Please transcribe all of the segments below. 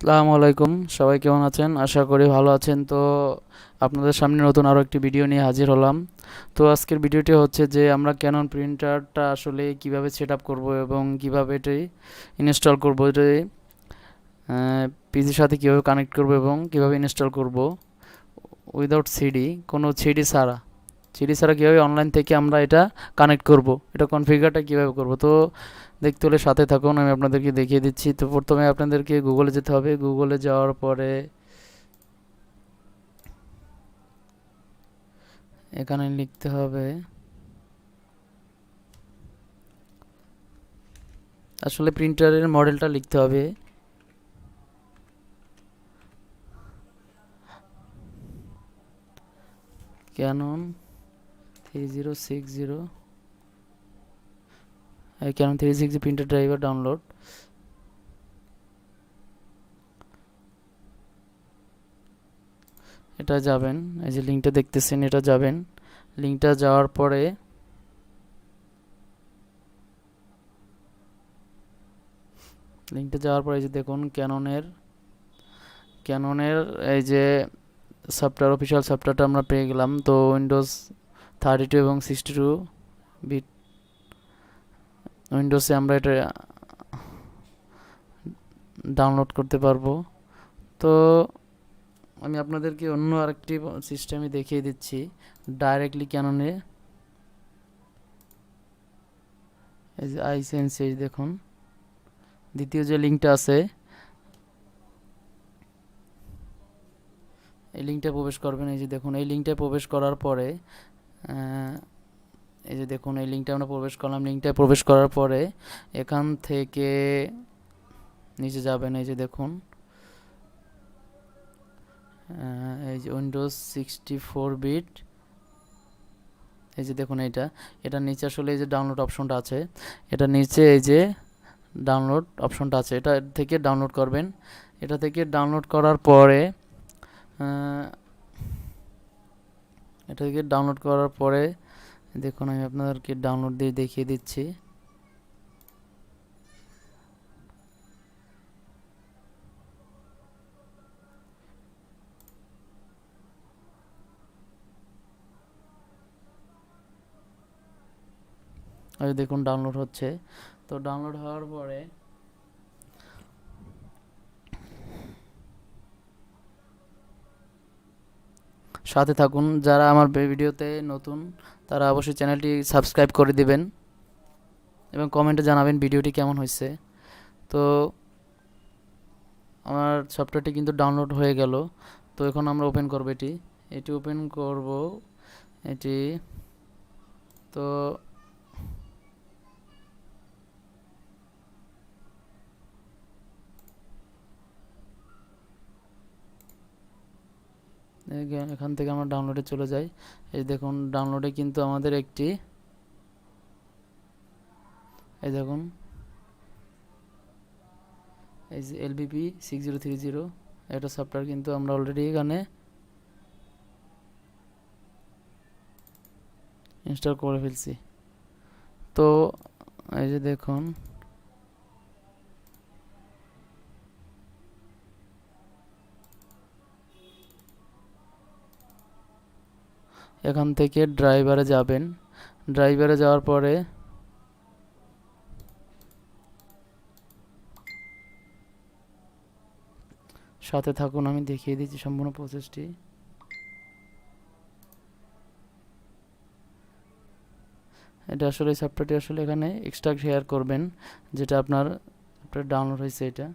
আসসালামু আলাইকুম, সবাই কেমন আছেন? আশা করি ভালো আছেন। তো আপনাদের সামনে নতুন আরও একটি ভিডিও নিয়ে হাজির হলাম। তো আজকের ভিডিওটি হচ্ছে যে আমরা ক্যানন প্রিন্টারটা আসলে কিভাবে সেট আপ করবো এবং কিভাবে এটি ইনস্টল করবো, এটি পিসির সাথে কীভাবে কানেক্ট করবো এবং কিভাবে ইনস্টল করব উইদাউট সিডি, কোনো সিডি ছাড়া কীভাবে অনলাইন থেকে আমরা এটা কানেক্ট করব, এটা কনফিগারটা কীভাবে করব। তো দেখতে হলে সাথে থাকুন, আমি আপনাদেরকে দেখিয়ে দিচ্ছি। তো প্রথমে আপনাদেরকে গুগলে যেতে হবে। গুগলে যাওয়ার পরে এখানে লিখতে হবে, আসলে প্রিন্টারের মডেলটা লিখতে হবে, Canon 3060, Canon 360 printer driver download. এটা যাবেন, এই যে লিঙ্কটা দেখতেছেন, এটা যাবেন। লিঙ্কটা যাওয়ার পরে এই যে দেখুন ক্যাননের এই যে সফটওয়্যার, অফিসিয়াল সফটওয়্যারটা আমরা পেয়ে গেলাম। তো উইন্ডোজ 32 এবং 62 বিট উইন্ডোজে আমরা এটা ডাউনলোড করতে পারবো। তো আমি আপনাদেরকে অন্য আরেকটি সিস্টেমে দেখিয়ে দিচ্ছি। ডাইরেক্টলি ক্যাননে এই যে আইসেন্স, দেখুন দ্বিতীয় যে লিঙ্কটা আছে, এই লিঙ্কটা প্রবেশ করবেন। এই যে দেখুন, এই লিঙ্কটা প্রবেশ করার পরে এই যে দেখুন, এই লিঙ্কটা আমরা প্রবেশ করলাম। লিঙ্কটা প্রবেশ করার পরে এখান থেকে নিচে যাবেন। এই যে দেখুন, এই যে উইন্ডোজ 64 বিট, এই যে দেখুন এটা নিচে আসলে এই যে ডাউনলোড অপশনটা আছে, এটা নিচে এই যে ডাউনলোড অপশনটা আছে, এটা থেকে ডাউনলোড করবেন। এটা থেকে ডাউনলোড করার পরে দেখুন, আমি আপনাদেরকে ডাউনলোড দিয়ে দেখিয়ে দিচ্ছি। এই দেখুন ডাউনলোড হচ্ছে। তো ডাউনলোড হওয়ার পরে সাথে থাকুন। যারা আমার ভিডিওতে নতুন তারা অবশ্যই চ্যানেলটি সাবস্ক্রাইব করে দিবেন এবং কমেন্টে জানাবেন ভিডিওটি কেমন হয়েছে। তো আমার সফটওয়্যারটি কিন্তু ডাউনলোড হয়ে গেল। তো এখন আমরা ওপেন করব, এটি ওপেন করব এটি। তো এখান থেকে আমরা ডাউনলোডে চলে যাই। এই দেখুন ডাউনলোডে কিন্তু আমাদের একটি, এই দেখুন এই যে LBP6030 এটা সফটওয়্যার কিন্তু আমরা অলরেডি এখানে ইনস্টল করে ফেলছি। তো এই যে দেখুন, এখান থেকে ড্রাইভারে যাবেন। ড্রাইভারে যাওয়ার পরে সাথে থাকুন, আমি দেখিয়ে দিচ্ছি সম্পূর্ণ প্রসেসটি। এটা আসলে সফটওয়্যারটি আসলে এখানে এক্সট্রা শেয়ার করবেন, যেটা আপনার ডাউনলোড হয়েছে এটা।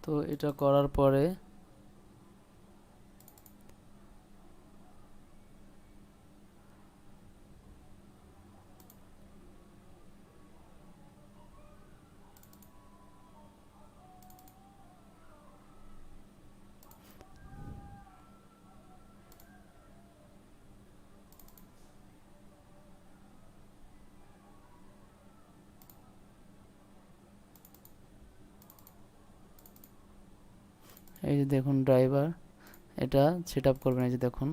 তো এটা করার পরে এই যে দেখুন ড্রাইভার, এটা সেট আপ করবেন। এই যে দেখুন,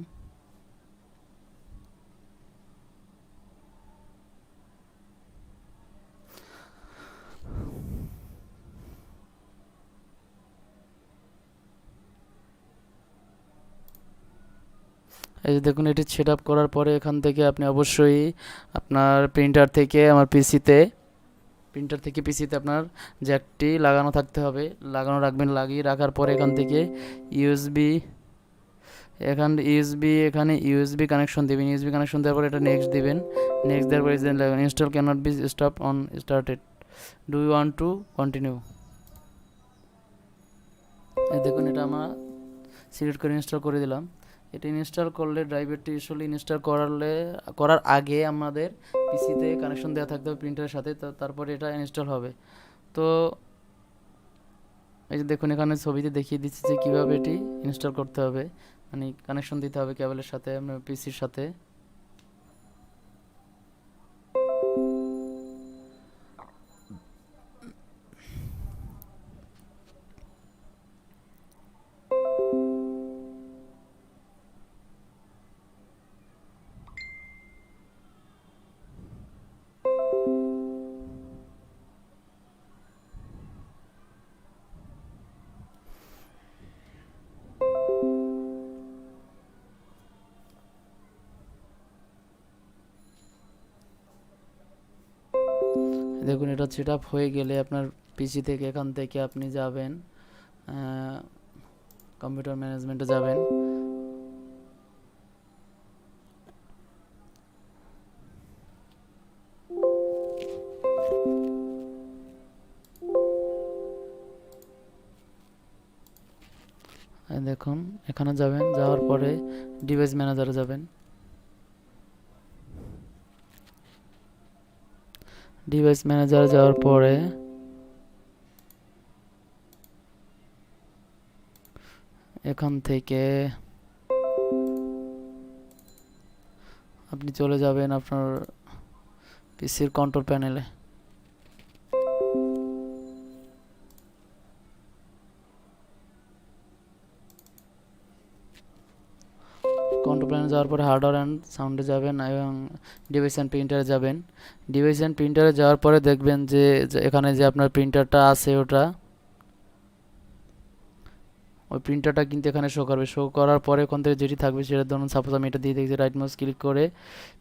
এই যে দেখুন এটি সেট আপ করার পরে এখান থেকে আপনি অবশ্যই আপনার প্রিন্টার থেকে আপনার জ্যাকটি লাগানো থাকতে হবে, লাগানো রাখবেন। লাগিয়ে রাখার পরে এখান থেকে ইউএসবি এখানে ইউএসবি কানেকশন দেবেন। ইউএসবি কানেকশন দেওয়ার পরে এটা নেক্সট দিবেন। নেক্সট দেওয়ার পরে install can not be stop on started, do you want to continue. এই দেখুন এটা আমরা সিলেক্ট করে ইনস্টল করে দিলাম। এটা ইনস্টল করলে ড্রাইভারটি ইউজুয়ালি ইনস্টল করার আগে আমাদের পিসিতে কানেকশন দেওয়া থাকতে হবে প্রিন্টারের সাথে, তো তারপরে এটা ইনস্টল হবে। তো এই যে দেখুন এখানে ছবিতে দেখিয়ে দিচ্ছি যে কীভাবে এটি ইনস্টল করতে হবে, মানে কানেকশন দিতে হবে কেবলের সাথে আপনার পিসির সাথে। দেখুন এটা সেট আপ হয়ে গেলে আপনার পিসি থেকে এখান থেকে আপনি যাবেন কম্পিউটার ম্যানেজমেন্টে যাবেন। দেখুন এখানে যাবেন, যাওয়ার পরে ডিভাইস ম্যানেজারে যাবেন। ডিভাইস ম্যানেজারে যাওয়ার পরে এখান থেকে আপনি চলে যাবেন আপনার পিসির কন্ট্রোল প্যানেলে। কন্ট্রোল প্যানেলে যাওয়ার পরে হার্ডওয়্যার অ্যান্ড সাউন্ডে যাবেন এবং ডিভাইস অ্যান্ড প্রিন্টারে যাবেন। ডিভাইস অ্যান্ড প্রিন্টারে যাওয়ার পরে দেখবেন যে এখানে যে আপনার প্রিন্টারটা আছে ওই প্রিন্টারটা কিন্তু এখানে শো করবে। শো করার পরে ওখান থেকে যেটি থাকবে সেটা ধরুন সাপোজ আমি এটা দিয়ে দেখছি, রাইট মাউস ক্লিক করে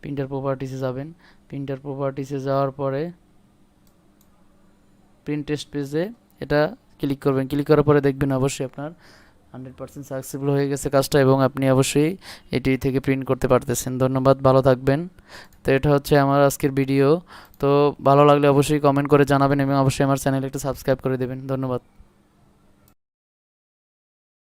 প্রিন্টার প্রপার্টিসে যাবেন। প্রিন্টার প্রপার্টিসে যাওয়ার পরে প্রিন্ট টেস্ট পেজে এটা ক্লিক করবেন। ক্লিক করার পরে দেখবেন অবশ্যই আপনার 100% সাকসেসফুল হয়ে গেছে কাজটা এবং আপনি অবশ্যই এটি থেকে প্রিন্ট করতে পারতেছেন। ধন্যবাদ, ভালো থাকবেন। তো এটা হচ্ছে আমার আজকের ভিডিও। তো ভালো লাগলে অবশ্যই কমেন্ট করে জানাবেন এবং অবশ্যই আমার চ্যানেলে একটা সাবস্ক্রাইব করে দেবেন। ধন্যবাদ।